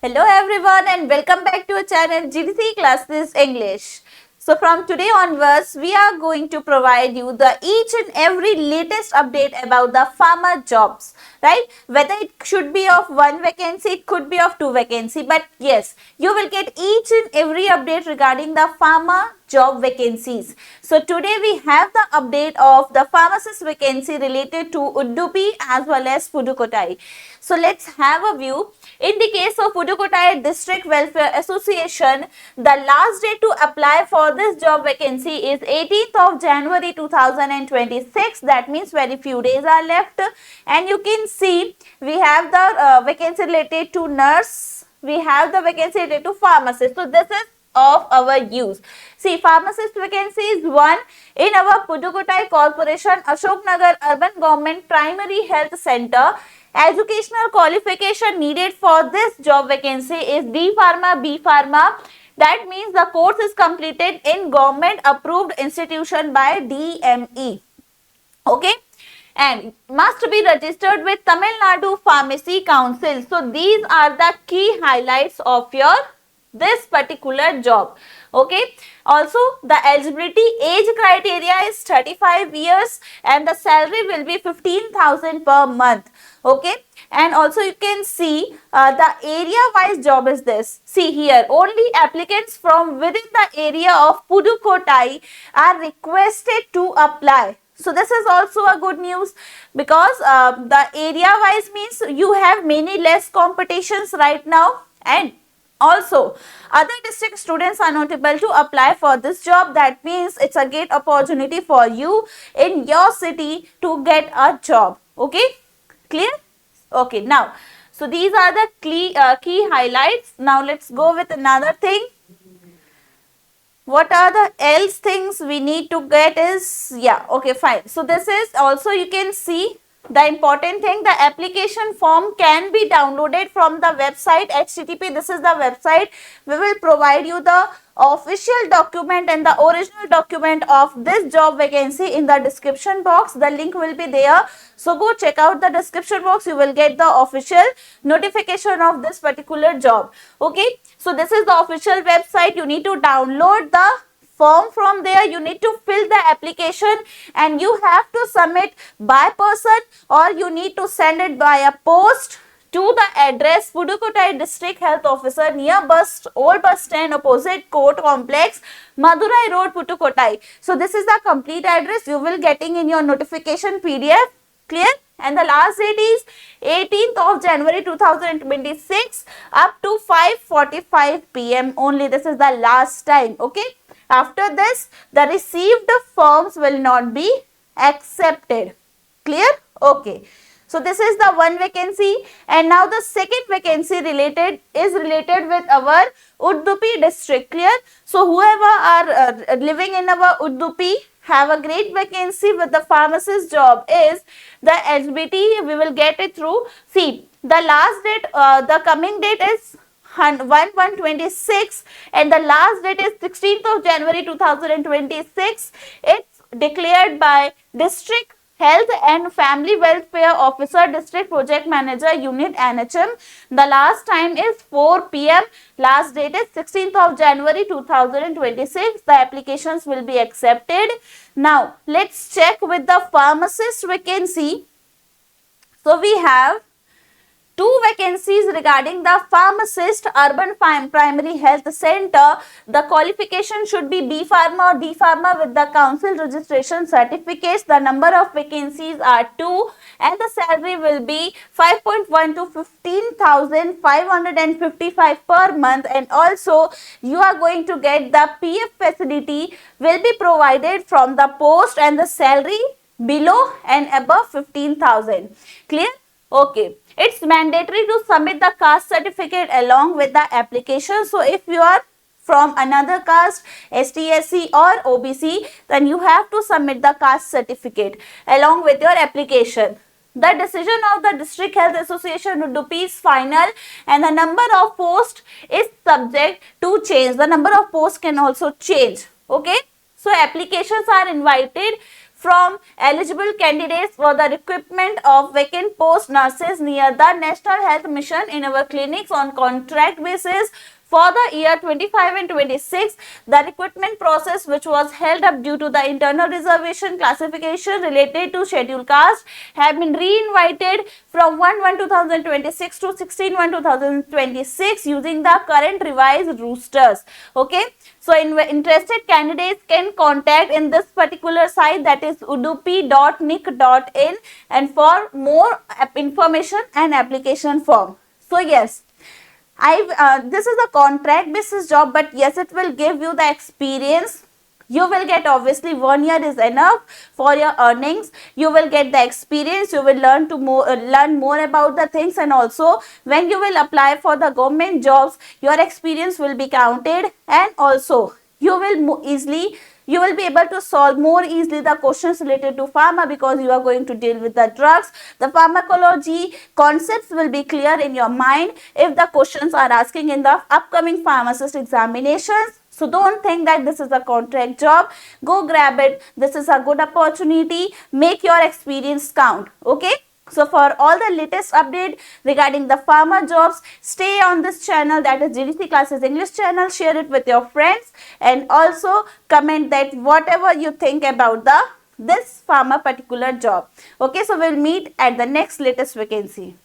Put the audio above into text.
Hello everyone and welcome back to our channel GDC Classes English. So from today onwards, we are going to provide you the each and every latest update about the farmer jobs, right? Whether it should be of one vacancy, it could be of two vacancy, but yes, you will get each and every update regarding the farmer job vacancies. So today we have the update of the pharmacist vacancy related to Udupi as well as Pudukkottai. So let's have a view. In the case of Pudukkottai District Welfare Association, the last date to apply for this job vacancy is 18th of January 2026. That means very few days are left. And you can see we have the vacancy related to nurse. We have the vacancy related to pharmacist. So this is of our use. See, pharmacist vacancy is one in our Pudukkottai Corporation, Ashok Nagar Urban Government Primary Health Center. Educational qualification needed for this job vacancy is D Pharma, B Pharma. That means the course is completed in government approved institution by DME. Okay, and must be registered with Tamil Nadu Pharmacy Council. So these are the key highlights of your this particular job. Okay, also the eligibility age criteria is 35 years and the salary will be 15,000 per month. Okay, and also you can see the area wise job is this. See here, only applicants from within the area of Pudukkottai are requested to apply. So this is also a good news because the area wise means you have many less competitions right now, and also other district students are not able to apply for this job. That means it's a great opportunity for you in your city to get a job. Okay, clear? Okay, now so these are the key highlights. Now let's go with another thing. What are the else things we need to get is, yeah, okay, fine. So this is also, you can see the important thing, the application form can be downloaded from the website HTTP. This is the website. We will provide you the official document and the original document of this job vacancy in the description box. The link will be there. So go check out the description box. You will get the official notification of this particular job. Okay. So this is the official website. You need to download the form from there. You need to fill the application and you have to submit by person or you need to send it by a post to the address Pudukkottai District Health Officer near Old Bus Stand opposite Court Complex, Madurai Road, Pudukkottai. So this is the complete address you will getting in your notification PDF. Clear? And the last date is 18th of January 2026 up to 5:45 p.m. only. This is the last time. Okay. After this, the received forms will not be accepted. Clear? Okay. So this is the one vacancy, and now the second vacancy is related with our Udupi district. Clear? So whoever are living in our Udupi have a great vacancy with the pharmacist job is the eligibility. We will get it through. See, the last date, the coming date is 1/1/26 and the last date is 16th of January 2026. It's declared by District Health and Family Welfare Officer, District Project Manager, Unit NHM. The last time is 4 p.m. Last date is 16th of January 2026. The applications will be accepted. Now, let's check with the pharmacist vacancy. So, we have two vacancies regarding the pharmacist urban primary health center. The qualification should be B Pharma or D Pharma with the council registration certificates. The number of vacancies are 2 and the salary will be 5.1 to 15,555 per month, and also you are going to get the PF facility will be provided from the post and the salary below and above 15,000. Clear? Okay. It's mandatory to submit the caste certificate along with the application. So if you are from another caste, ST, SC or OBC, then you have to submit the caste certificate along with your application. The decision of the District Health Association Udupi is final and the number of posts is subject to change. The number of posts can also change. Okay. So applications are invited from eligible candidates for the recruitment of vacant post nurses near the National Health Mission in our clinics on contract basis for the year 25 and 26. The recruitment process, which was held up due to the internal reservation classification related to scheduled caste, have been re-invited from 1/1/2026 to 16/1/2026 using the current revised rosters. Okay, so interested candidates can contact in this particular site, that is udupi.nic.in, and for more information and application form. So yes, this is a contract basis job, but yes, it will give you the experience. You will get, obviously 1 year is enough for your earnings. You will get the experience, you will learn more about the things, and also when you will apply for the government jobs, your experience will be counted, and also you will be able to solve more easily the questions related to pharma, because you are going to deal with the drugs. The pharmacology concepts will be clear in your mind if the questions are asking in the upcoming pharmacist examinations. So don't think that this is a contract job. Go grab it. This is a good opportunity. Make your experience count. Okay. So for all the latest update regarding the pharma jobs, stay on this channel, that is GDC Classes English channel. Share it with your friends, and also comment that whatever you think about this pharma particular job. Okay, so we'll meet at the next latest vacancy.